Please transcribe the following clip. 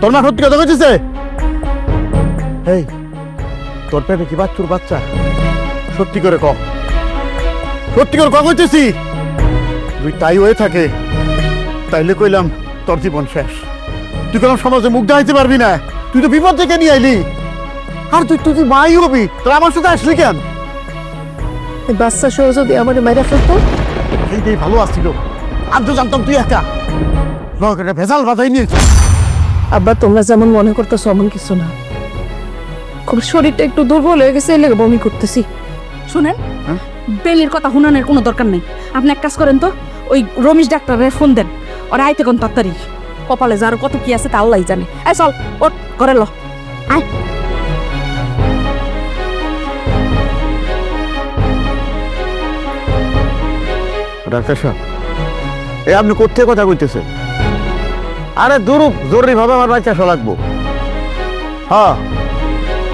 তোর মা সত্যি কথা কইতেছে? এই তোর পেটে কি বাচ্চুর বাচ্চা? সত্যি করে ক, সত্যি করে ক কইতেছি। তুই তাই হয়ে থাকে তাইলে কইলাম তোর জীবন শেষ। তুই কোনো সমাজে মুখ দেখাইতে পারবি না। তুই তো বিপদ থেকে নিয়ে আইলি। আর তুই তুই মাই হবি, তোর আমার সাথে আসলি কেন? বাচ্চা সহ যদি আমার মাইরা ফেলতো, সেইটাই ভালো আসছিল। আর তো জানতাম তুই একা একটা ভেজাল বাজাই নিয়েছ। আব্বা তোমরা যেমন মনে করতেছো এমন কিছু না। খুব শরীরটা একটু দুর্বল হয়ে গেছে, এই লেগে বমি করতেছি। শুনেন, হ্যাঁ? বেলির কথা শুনানোর কোনো দরকার নেই। আপনি এক কাজ করেন তো, ওই রমেশ ডাক্তারের ফোন দেন, ওরা আইতে কোন তাড়াতাড়ি। কপালে যার কত কি আছে তা আল্লাহই জানে। এই চল ওঠ, ঘরে ল আয়। ডাক্তার সাহেব, এ আপনি কোথেকে কথা কইতেছেন? আরে দুরূপ জরুরি ভাবে আমার বাচ্চা লাগবো। হ্যাঁ